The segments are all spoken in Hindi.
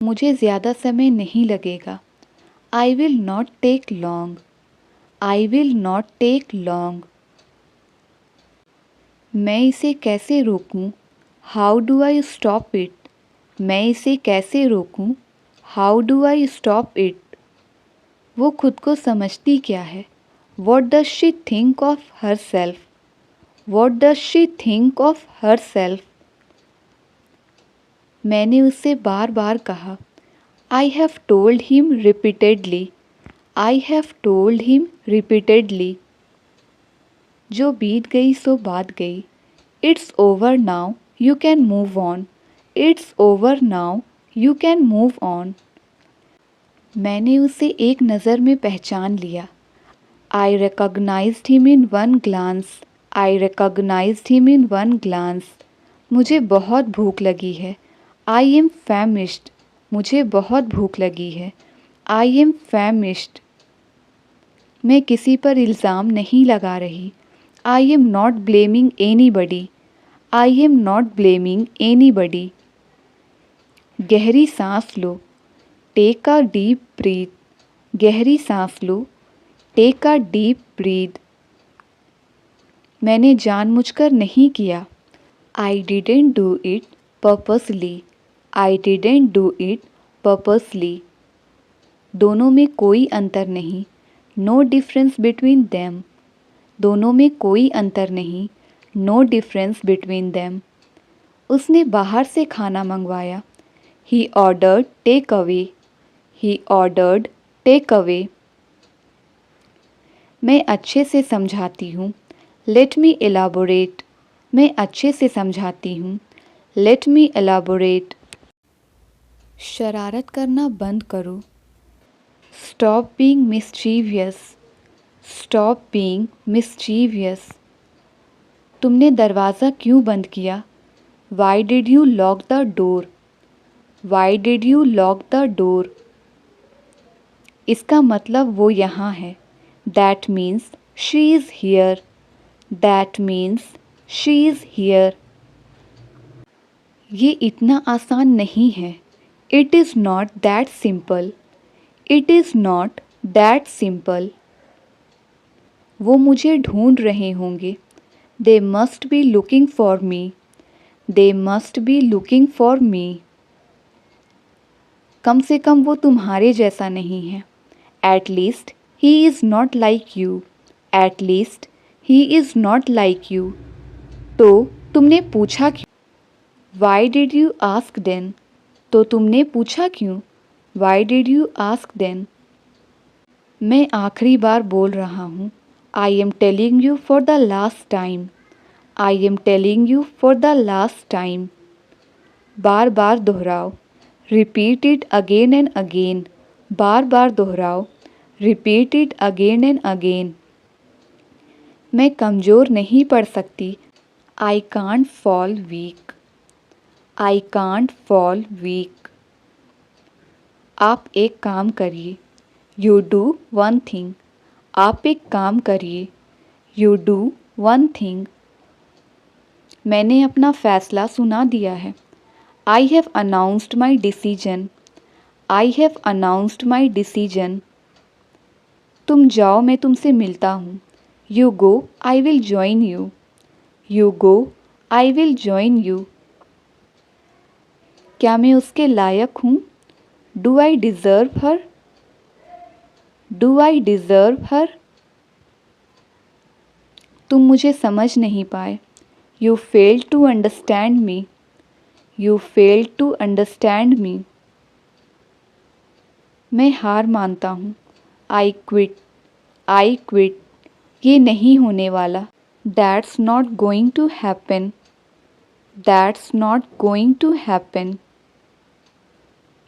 मुझे ज़्यादा समय नहीं लगेगा। I will not take long. I will not take long. मैं इसे कैसे रोकूं? How do I stop it? मैं इसे कैसे रोकूं? How do I stop it? वो खुद को समझती क्या है? What does she think of herself? What does she think of herself? मैंने उससे बार बार कहा। I have told him repeatedly. I have told him repeatedly. जो बीत गई सो बात गई। It's over now, you can move on. It's over now, you can move on. मैंने उसे एक नज़र में पहचान लिया। I recognised him in one glance. I recognised him in one glance. मुझे बहुत भूख लगी है। I am famished. मुझे बहुत भूख लगी है। I am famished. मैं किसी पर इल्ज़ाम नहीं लगा रही। I am not blaming anybody. I am not blaming anybody. गहरी सांस लो। Take a deep breath. गहरी सांस लो। Take a deep breath. मैंने जानबूझकर नहीं किया। I didn't do it purposely. I didn't do it purposely. दोनों में कोई अंतर नहीं। No difference between them. दोनों में कोई अंतर नहीं। No difference between them. उसने बाहर से खाना मंगवाया। He ordered takeaway. He ordered takeaway. मैं अच्छे से समझाती हूँ। Let me elaborate. मैं अच्छे से समझाती हूँ। Let me elaborate. शरारत करना बंद करो। Stop being mischievous. Stop being mischievous. तुमने दरवाज़ा क्यों बंद किया? Y did you lock the door? Y did you lock the door? इसका मतलब वो यहाँ है। That means she is here. That means she is here. ये इतना आसान नहीं है। It is not that simple. It is not that simple. वो मुझे ढूंढ रहे होंगे। दे must be looking for me. They must be looking for me. कम से कम वो तुम्हारे जैसा नहीं है। At least he is not like you. At least he is not like you. तो तुमने पूछा क्यों? Why did you ask then? तो तुमने पूछा क्यों? Why did you ask then? मैं आखिरी बार बोल रहा हूँ। I am telling you for the last time. I am telling you for the last time. बार बार दोहराओ। Repeat it again and again. बार बार दोहराओ। Repeat it again and again. मैं कमज़ोर नहीं पड़ सकती। I can't fall weak. I can't fall weak. आप एक काम करिए। You do one thing. आप एक काम करिए। You do one thing. मैंने अपना फ़ैसला सुना दिया है। I have announced my decision. I have announced my decision. तुम जाओ, मैं तुमसे मिलता हूँ। You go, I will join you. You go, I will join you. क्या मैं उसके लायक हूँ? Do I deserve her? Do I deserve her? तुम मुझे समझ नहीं पाए। You fail to understand me. You fail to understand me. मैं हार मानता हूँ। I quit. I quit. ये नहीं होने वाला। That's not going to happen. That's not going to happen.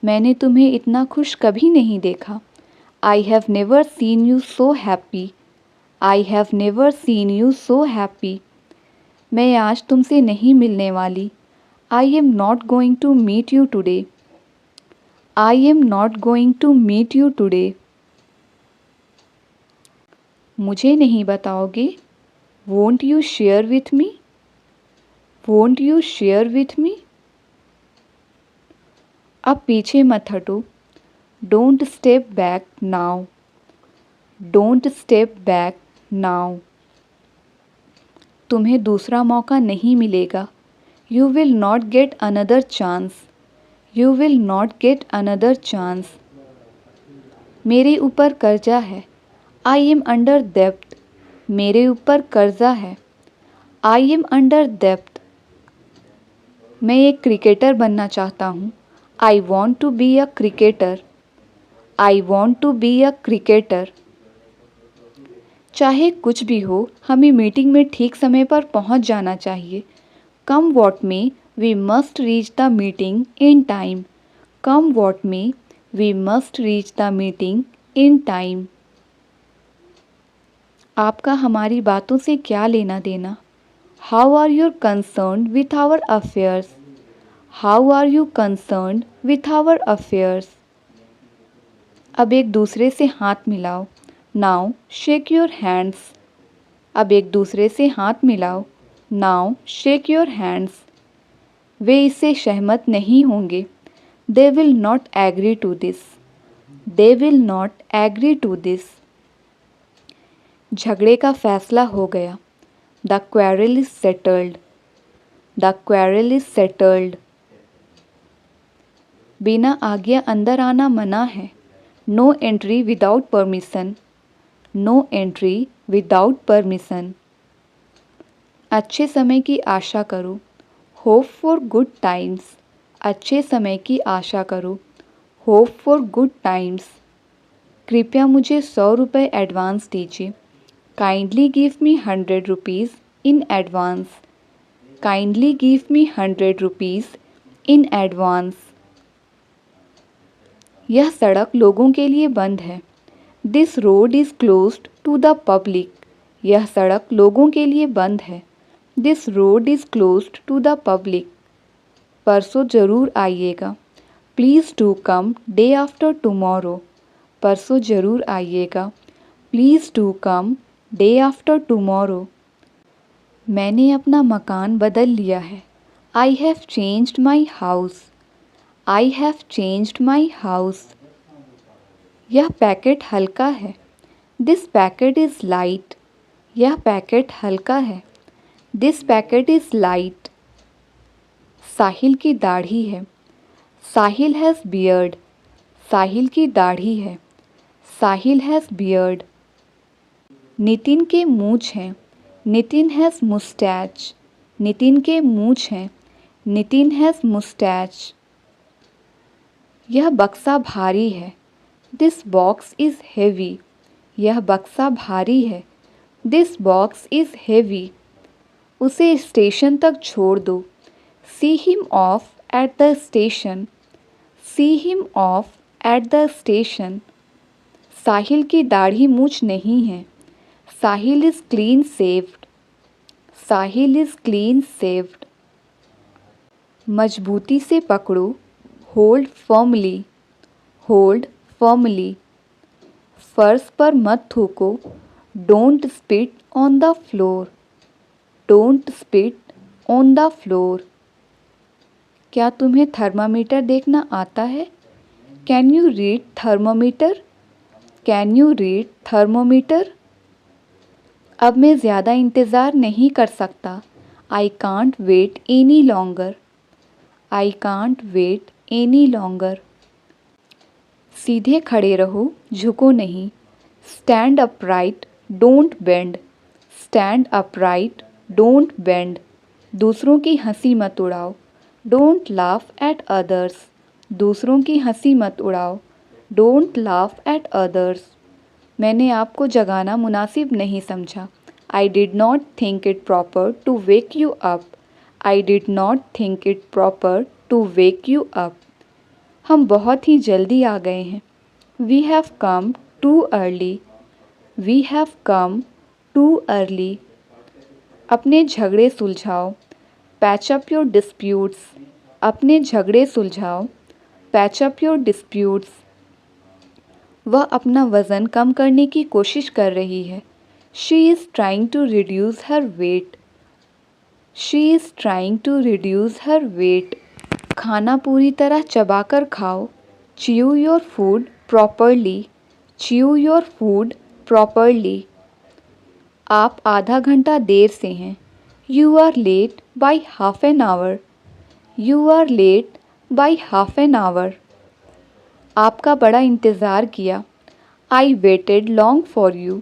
मैंने तुम्हें इतना खुश कभी नहीं देखा। I have never seen you so happy. I have never seen you so happy. मैं आज तुमसे नहीं मिलने वाली। I am not going to meet you today. I am not going to meet you today. मुझे नहीं बताओगे? Won't you share with me? Won't you share with me? अब पीछे मत हटो। Don't step back now. Don't step back now. तुम्हें दूसरा मौका नहीं मिलेगा। You will not get another chance. You will not get another chance. मेरे ऊपर कर्जा है। आई एम अंडर डेब्ट। मेरे ऊपर कर्जा है। आई एम अंडर डेब्ट। मैं एक क्रिकेटर बनना चाहता हूँ। I want to be a cricketer. I want to be a cricketer. चाहे कुछ भी हो, हमें मीटिंग में ठीक समय पर पहुँच जाना चाहिए। Come what may, we must reach the meeting in time. Come what may, we must reach the meeting in time. आपका हमारी बातों से क्या लेना देना? How are you concerned with our affairs? How are you concerned with our affairs? अब एक दूसरे से हाथ मिलाओ। Now shake your hands. अब एक दूसरे से हाथ मिलाओ। Now shake your hands. वे इससे सहमत नहीं होंगे। दे will not agree to this. They will not agree to this. झगड़े का फैसला हो गया। The quarrel is settled. The quarrel is settled. बिना आज्ञा अंदर आना मना है। No entry without permission. No entry without permission. अच्छे समय की आशा करो। Hope for good times. अच्छे समय की आशा करो। Hope for good times. कृपया मुझे 100 रुपये एडवांस दीजिए। Kindly give me 100 rupees in advance. Kindly give me 100 rupees in advance. यह सड़क लोगों के लिए बंद है। This road is closed to the public. यह सड़क लोगों के लिए बंद है। This road is closed to the public. परसों ज़रूर आइएगा। Please do come day after tomorrow. परसों ज़रूर आइएगा। Please do come day after tomorrow. मैंने अपना मकान बदल लिया है। I have changed my house. I have changed my house. यह पैकेट हल्का है। This packet is light. यह पैकेट हल्का है। This packet is light. Sahil की दाढ़ी है। साहिल हैज़ बियर्ड। साहिल की दाढ़ी है। साहिल हैज़ बियर्ड। नितिन के मूंछ हैं। Nitin has moustache. नितिन के मूंछ हैं। Nitin has moustache. यह बक्सा भारी है। This box is heavy. यह बक्सा भारी है। This box is heavy. उसे स्टेशन तक छोड़ दो। See him off at the station. See him off at the station. Sahil की दाढ़ी मूछ नहीं है। Sahil is clean shaved. Sahil is clean shaved. मजबूती से पकड़ो। Hold firmly. Hold firmly. फर्श पर मत थूको। Don't spit on the floor. Don't spit on the floor. क्या तुम्हें थर्मामीटर देखना आता है? Can you read thermometer? Can you read thermometer? अब मैं ज़्यादा इंतज़ार नहीं कर सकता। I can't wait any longer. I can't wait any longer. सीधे खड़े रहो, झुको नहीं। Stand upright, don't bend. Stand upright, don't bend. दूसरों की हंसी मत उड़ाओ। Don't laugh at others. दूसरों की हंसी मत उड़ाओ। Don't laugh at others. मैंने आपको जगाना मुनासिब नहीं समझा। I did not think it proper to wake you up. I did not think it proper to wake you up. हम बहुत ही जल्दी आ गए हैं। We have come too early. We have come too early. अपने झगड़े सुलझाओ। Patch up your disputes. अपने झगड़े सुलझाओ। Patch up your disputes. वह अपना वज़न कम करने की कोशिश कर रही है। She is trying to reduce her weight. She is trying to reduce her weight. खाना पूरी तरह चबाकर खाओ। Chew your food properly. Chew your food properly. आप आधा घंटा देर से हैं। You are late by half an hour. You are late by half an hour. आपका बड़ा इंतज़ार किया। I waited long for you.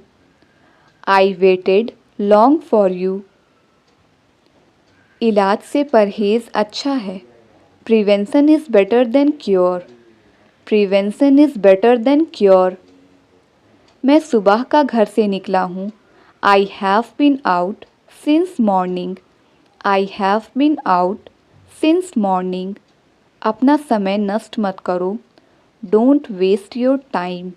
I waited long for you. इलाज से परहेज़ अच्छा है। Prevention is better than cure. Prevention is better than cure. मैं सुबह का घर से निकला हूँ। I have been out since morning. I have been out since morning. अपना समय नष्ट मत करो। Don't waste your time.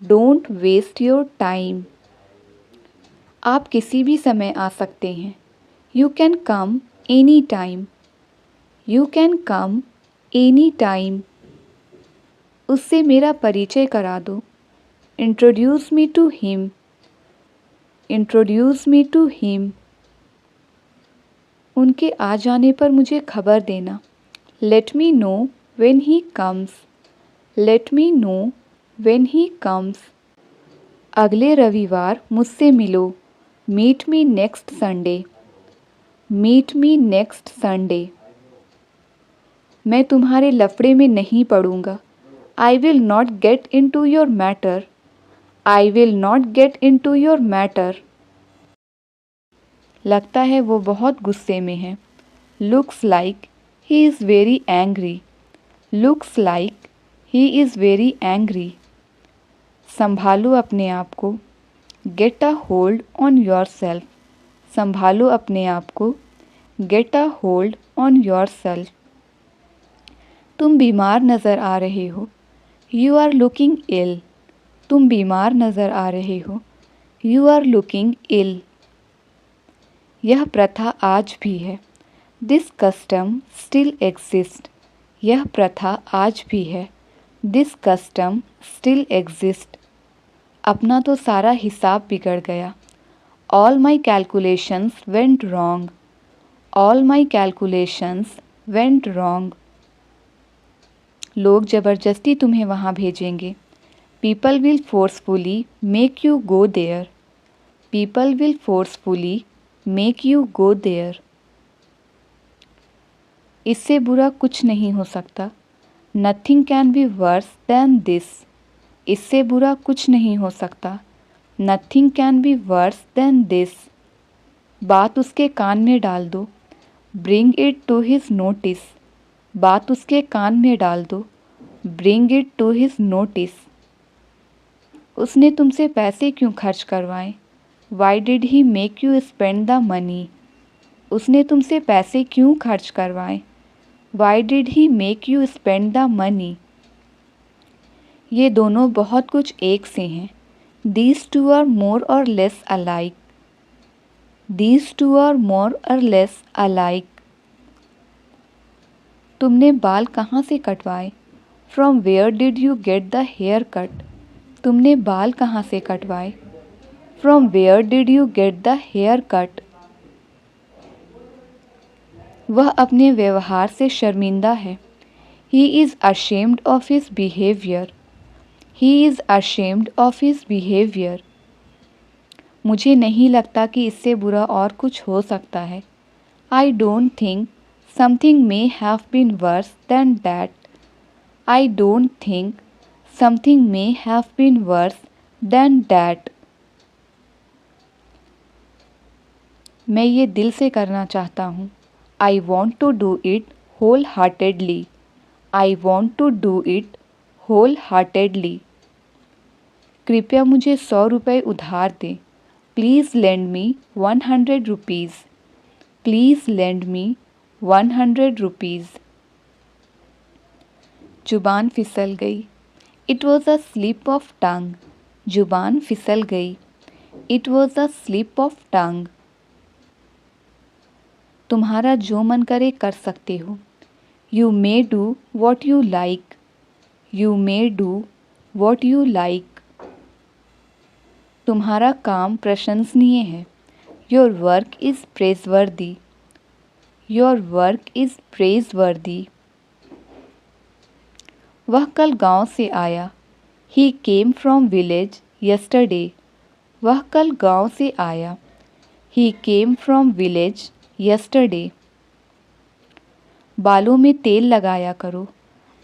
Don't waste your time. आप किसी भी समय आ सकते हैं। You can come any time. You can come any time. उससे मेरा परिचय करा दो। Introduce me to him. Introduce me to him. उनके आ जाने पर मुझे खबर देना। Let me know when he comes. Let me know when he comes. अगले रविवार मुझसे मिलो। Meet me next Sunday. Meet me next Sunday. मैं तुम्हारे लफड़े में नहीं पड़ूंगा। I will not get into your matter. I will not get into your matter. लगता है वो बहुत गुस्से में है। Looks like he is very angry. Looks like he is very angry. संभालो अपने आप को। Get a hold on your self. संभालो अपने आप को। Get a hold on your self. तुम बीमार नज़र आ रहे हो। यू आर लुकिंग इल। तुम बीमार नज़र आ रहे हो। यू आर लुकिंग इल। यह प्रथा आज भी है। This custom still exist. यह प्रथा आज भी है। This custom still exist. अपना तो सारा हिसाब बिगड़ गया। All my calculations went wrong. All my calculations went wrong. लोग ज़बरदस्ती तुम्हें वहाँ भेजेंगे। People will forcefully make you go there. People will forcefully make you go there. इससे बुरा कुछ नहीं हो सकता। Nothing can be worse than this. इससे बुरा कुछ नहीं हो सकता। Nothing can be worse than this. बात उसके कान में डाल दो। Bring it to his notice. बात उसके कान में डाल दो। Bring it to his notice. उसने तुमसे पैसे क्यों खर्च करवाए? Why did he make you spend the money. उसने तुमसे पैसे क्यों खर्च करवाए? Why did he make you spend the money. ये दोनों बहुत कुछ एक से हैं। These two are more or less alike. These two are more or less alike. तुमने बाल कहाँ से कटवाए? From where did you get the hair cut. तुमने बाल कहाँ से कटवाए? From where did you get the hair cut. वह अपने व्यवहार से शर्मिंदा है। He is ashamed of his behaviour. He is ashamed of his behaviour. मुझे नहीं लगता कि इससे बुरा और कुछ हो सकता है। I don't think something may have been worse than that. I don't think something may have been worse than that. मैं ये दिल से करना चाहता हूँ। I want to do it whole heartedly. I want to do it whole heartedly. कृपया मुझे 100 रुपये उधार दें। Please lend me 100 rupees. Please lend me 100 rupees. जुबान फिसल गई। It was a slip of टंग। जुबान फिसल गई। It was a slip of tongue. तुम्हारा जो मन करे कर सकते हो। You may do what you like. You may do what you like. तुम्हारा काम प्रशंसनीय है। Your work is praiseworthy. Your work is praiseworthy. वह कल गांव से आया। He came from village yesterday. वह कल गांव से आया। He came from village yesterday. बालों में तेल लगाया करो।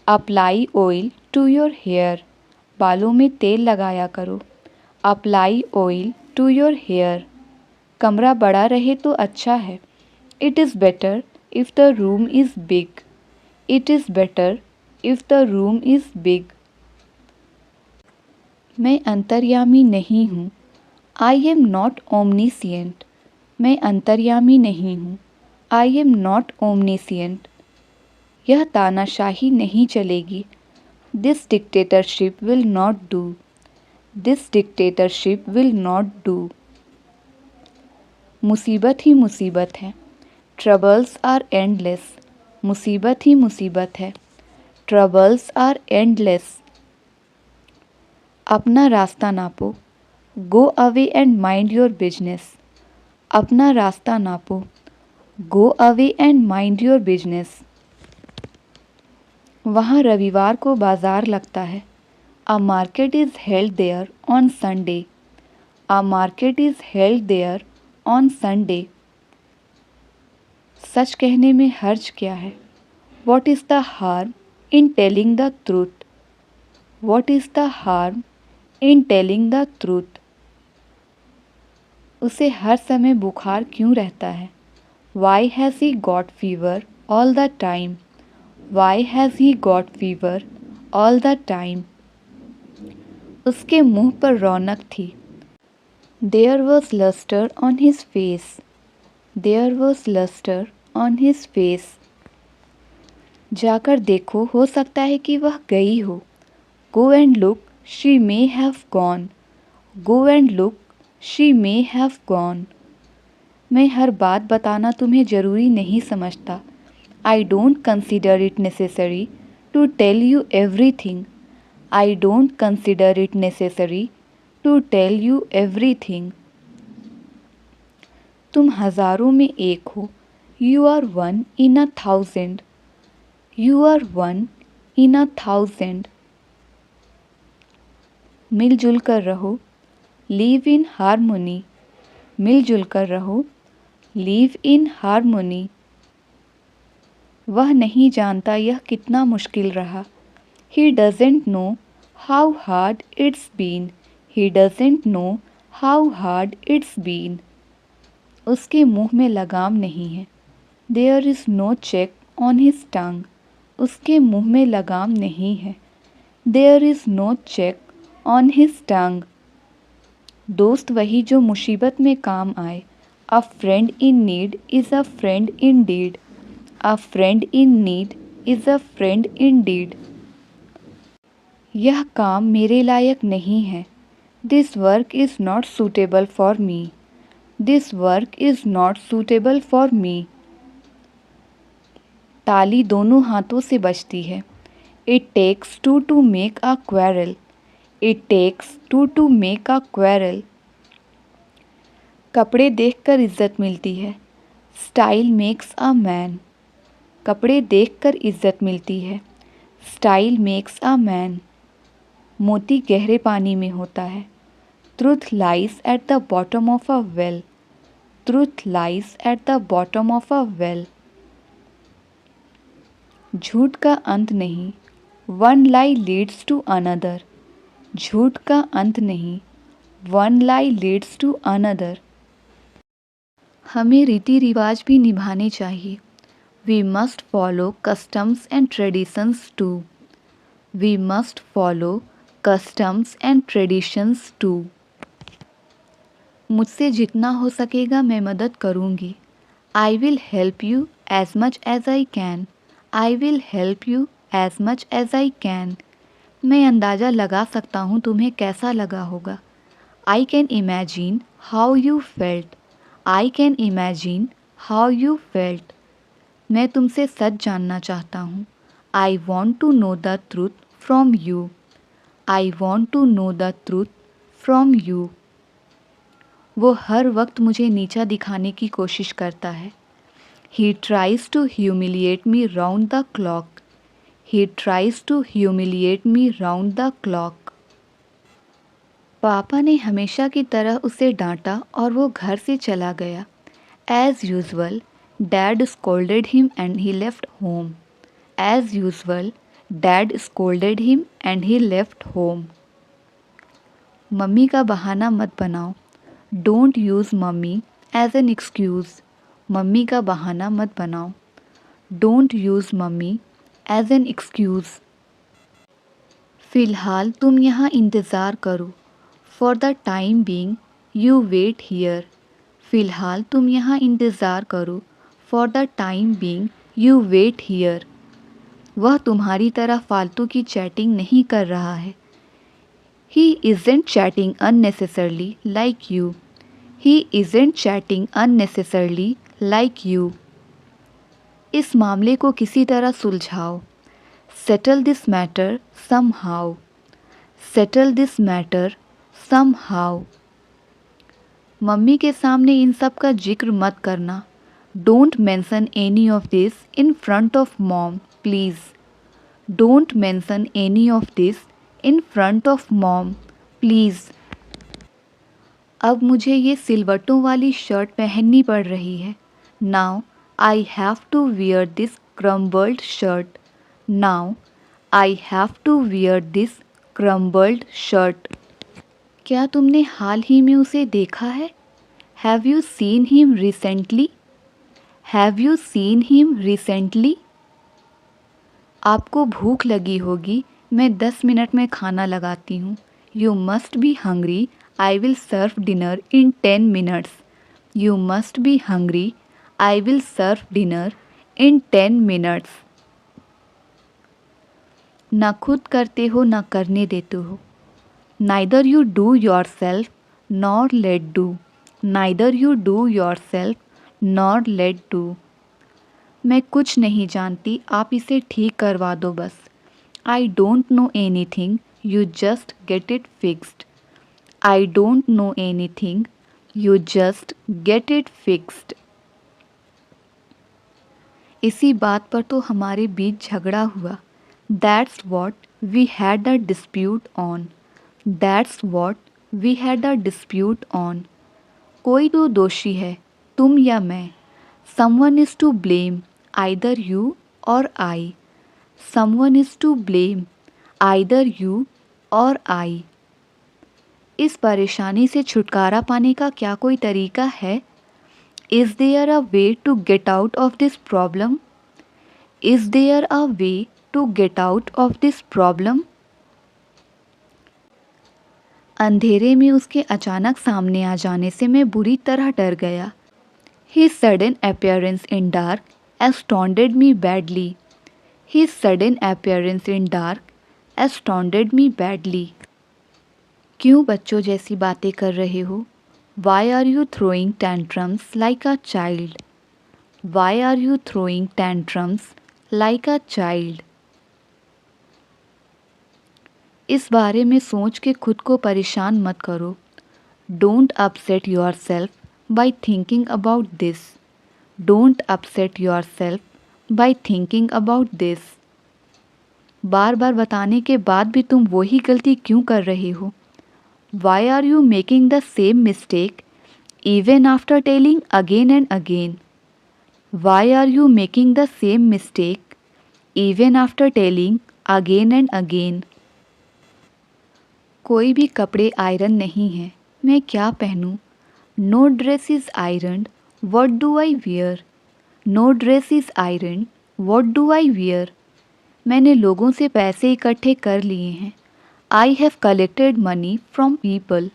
Apply oil to your hair. बालों में तेल लगाया करो। Apply oil to your hair. कमरा बड़ा रहे तो अच्छा है। It is better if the room is big. It is better if the room is big. मैं अंतर्यामी नहीं हूँ। I am not omniscient. मैं अंतर्यामी नहीं हूँ। I am not omniscient. यह तानाशाही नहीं चलेगी। This dictatorship will not do. This dictatorship will not do. मुसीबत ही मुसीबत है। Troubles are endless. मुसीबत ही मुसीबत है। Troubles are endless. अपना रास्ता नापो। Go away and mind your business. अपना रास्ता नापो। Go away and mind your business. वहाँ रविवार को बाजार लगता है। A market is held there on Sunday. A market is held there on Sunday. सच कहने में हर्ज क्या है। What is the harm in telling the truth. What is the harm in telling the truth. उसे हर समय बुखार क्यों रहता है। Why has he got fever all the time. Why has he got fever all the time. उसके मुंह पर रौनक थी। There was lustre on his face. There was lustre on his face. जाकर देखो, हो सकता है कि वह गई हो। Go and look, she may have gone. Go and look, she may have gone. मैं हर बात बताना तुम्हें ज़रूरी नहीं समझता। I don't consider it necessary to tell you everything. I don't consider it necessary to tell you everything. तुम हज़ारों में एक हो। You are one in a thousand. You are one in a thousand. मिलजुल कर रहो। Live in harmony. मिलजुल कर रहो। Live in harmony. वह नहीं जानता यह कितना मुश्किल रहा। He doesn't know how hard it's been. He doesn't know how hard it's been. उसके मुंह में लगाम नहीं है। There is no check on his tongue. उसके मुंह में लगाम नहीं है। There is no check on his tongue. दोस्त वही जो मुसीबत में काम आए। A friend in need is a friend indeed. A friend in need is a friend indeed. यह काम मेरे लायक नहीं है। This work is not suitable for me. This work is not suitable for me. ताली दोनों हाथों से बजती है। It takes two to make a quarrel. It takes two to make a quarrel. कपड़े देखकर इज्जत मिलती है। Style makes a man. कपड़े देखकर इज्जत मिलती है। Style makes a man. मोती गहरे पानी में होता है। Truth lies at the bottom of a well. Truth lies at the bottom of a well. झूठ का अंत नहीं। One lie leads to another. झूठ का अंत नहीं। One lie leads to another. हमें रीति रिवाज भी निभाने चाहिए। We must follow customs and traditions too. We must follow customs and traditions too. मुझसे जितना हो सकेगा मैं मदद करूँगी। I will help you as much as I can. I will help you as much as I can. मैं अंदाज़ा लगा सकता हूँ तुम्हें कैसा लगा होगा। I can imagine how you felt. I can imagine how you felt. मैं तुमसे सच जानना चाहता हूँ। I want to know the truth from you. I want to know the truth from you. वो हर वक्त मुझे नीचा दिखाने की कोशिश करता है। He tries to humiliate me round the clock. He tries to humiliate me round the clock. पापा ने हमेशा की तरह उसे डांटा और वो घर से चला गया. As usual, Dad scolded him and he left home. As usual, Dad scolded him and he left home. Mummy का बहाना मत बनाओ. Don't use mummy as an excuse. Mummy का बहाना मत बनाओ. Don't use mummy as an excuse. फ़िलहाल तुम यहाँ इंतज़ार करो. For the time being, you wait here. फ़िलहाल तुम यहाँ इंतज़ार करो. For the time being, you wait here. वह तुम्हारी तरह फालतू की चैटिंग नहीं कर रहा है. He isn't chatting unnecessarily like you. He isn't chatting unnecessarily like you. इस मामले को किसी तरह सुलझाओ. Settle this matter somehow. Settle this matter somehow. Mummy के सामने इन सब का जिक्र मत करना. Don't mention any of this in front of mom, please. Don't mention any of this in front of mom, please. अब मुझे ये सिलवटों वाली शर्ट पहननी पड़ रही है. Now I have to wear this crumpled shirt. Now I have to wear this crumpled shirt. क्या तुमने हाल ही में उसे देखा है? Have you seen him recently? Have you seen him recently? आपको भूख लगी होगी. मैं 10 मिनट में खाना लगाती हूँ. You must be hungry. I will serve dinner in 10 minutes. You must be hungry. I will serve dinner in 10 minutes. ना खुद करते हो ना करने देते हो. Neither you do yourself nor let do. Neither you do yourself nor let do. मैं कुछ नहीं जानती. आप इसे ठीक करवा दो बस. I don't know anything. You just get it fixed. I don't know anything. You just get it fixed. इसी बात पर तो हमारे बीच झगड़ा हुआ. That's what we had a dispute on. That's what we had a dispute on. कोई तो दोषी है, तुम या मैं. Someone is to blame, either you or I. Someone is to blame, either you or I. इस परेशानी से छुटकारा पाने का क्या कोई तरीका है? Is there a way to get out of this problem? Is there a way to get out of this problem? अंधेरे में उसके अचानक सामने आ जाने से मैं बुरी तरह डर गया. His sudden appearance in dark astounded me badly. His sudden appearance in dark astounded me badly. क्यों बच्चों जैसी बातें कर रहे हो? Why are you throwing tantrums like a child? Why are you throwing tantrums like a child? इस बारे में सोच के खुद को परेशान मत करो. Don't upset yourself by thinking about this. Don't upset yourself by thinking about this. बार बार बताने के बाद भी तुम वही गलती क्यों कर रहे हो? Why are you making the same mistake even after telling again and again? Why are you making the same mistake even after telling again and again? कोई भी कपड़े आयरन नहीं हैं. मैं क्या पहनूं? No dress is ironed. What do I wear? No dress is ironed. What do I wear? मैंने लोगों से पैसे इकट्ठे कर लिए हैं. I have collected money from people.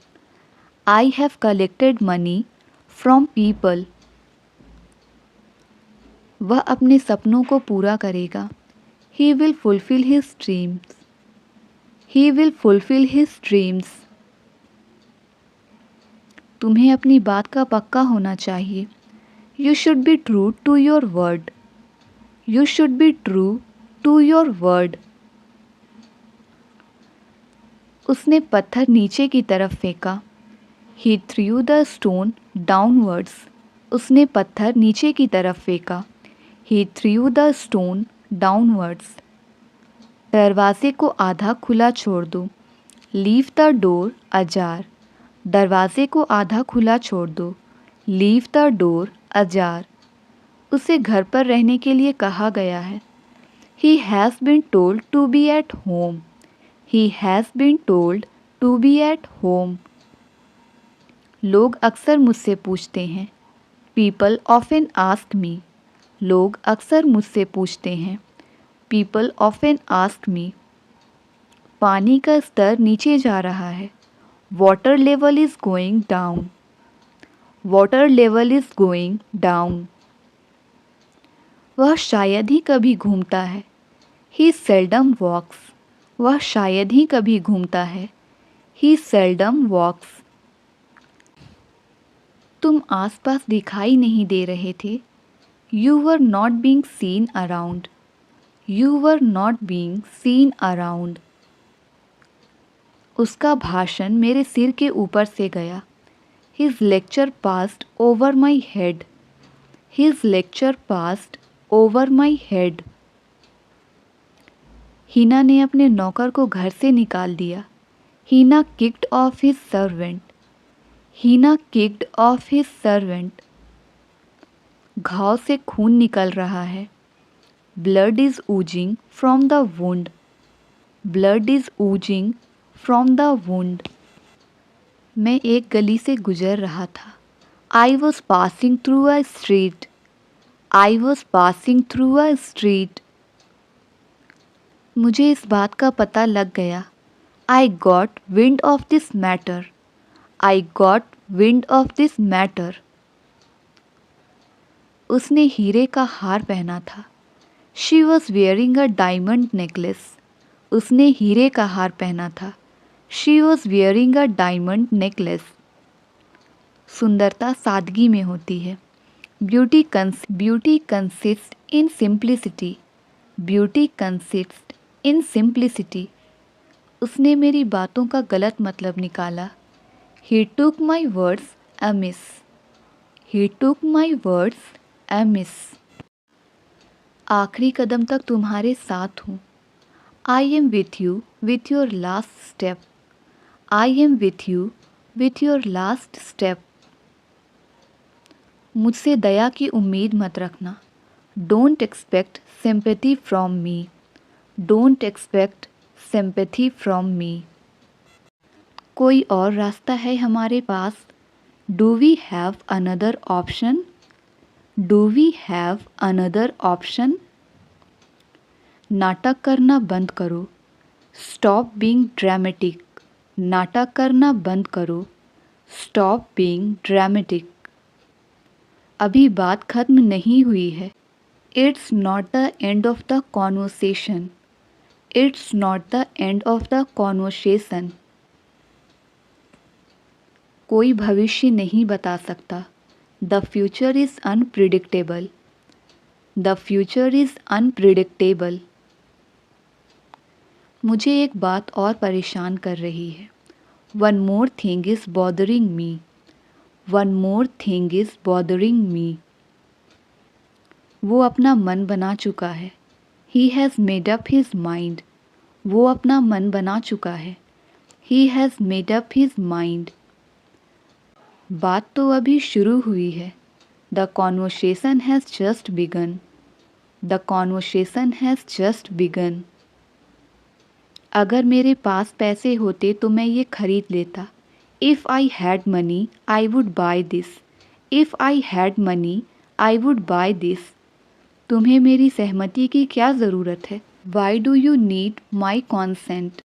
I have collected money from people. वह अपने सपनों को पूरा करेगा. He will fulfill his dreams. He will fulfill his dreams. तुम्हें अपनी बात का पक्का होना चाहिए. You should be true to your word. You should be true to your word. उसने पत्थर नीचे की तरफ फेंका. He threw the stone downwards. उसने पत्थर नीचे की तरफ फेंका। He threw the stone downwards. दरवाजे को आधा खुला छोड़ दो। Leave the door ajar. दरवाजे को आधा खुला छोड़ दो। Leave the door ajar. उसे घर पर रहने के लिए कहा गया है। He has been told to be at home. He has been told to be at home. लोग अक्सर मुझसे पूछते हैं। People often ask me. लोग अक्सर मुझसे पूछते हैं। People often ask me. पानी का स्तर नीचे जा रहा है। Water level is going down. Water level is going down. वह शायद ही कभी घूमता है। He seldom walks. वह शायद ही कभी घूमता है। He seldom walks. तुम आसपास दिखाई नहीं दे रहे थे। You were not being seen around. You were not being seen around. उसका भाषण मेरे सिर के ऊपर से गया। His lecture passed over my head. His lecture passed over my head. हीना ने अपने नौकर को घर से निकाल दिया। हीना kicked off his servant. हीना kicked off his servant. घाव से खून निकल रहा है। Blood is oozing from the wound. Blood is oozing from the wound. मैं एक गली से गुजर रहा था। I was passing through a street. I was passing through a street. मुझे इस बात का पता लग गया। I got wind of this matter. I got wind of this matter. उसने हीरे का हार पहना था। She was wearing a diamond necklace. उसने हीरे का हार पहना था। She was wearing a diamond necklace. सुंदरता सादगी में होती है। Beauty consists in simplicity. Beauty consists in simplicity. उसने मेरी बातों का गलत मतलब निकाला। He took my words amiss. He took my words amiss. आखिरी कदम तक तुम्हारे साथ हूँ। I am with you with your last step. I am with you with your last step. मुझसे दया की उम्मीद मत रखना। Don't expect sympathy from me. Don't expect sympathy from me. कोई और रास्ता है हमारे पास? Do we have another option? Do we have another option? नाटक करना बंद करो। Stop being dramatic. नाटक करना बंद करो। Stop being dramatic. अभी बात खत्म नहीं हुई है। It's not the end of the conversation. It's not the end of the conversation. कोई भविष्य नहीं बता सकता। The future is unpredictable. The future is unpredictable. मुझे एक बात और परेशान कर रही है। One more thing is bothering me. One more thing is bothering me. वो अपना मन बना चुका है। He has made up his mind. वो अपना मन बना चुका है। He has made up his mind. बात तो अभी शुरू हुई है। The conversation has just begun. The conversation has just begun. अगर मेरे पास पैसे होते तो मैं ये खरीद लेता। If I had money, I would buy this. If I had money, I would buy this. तुम्हें मेरी सहमति की क्या ज़रूरत है? Why do you need my consent?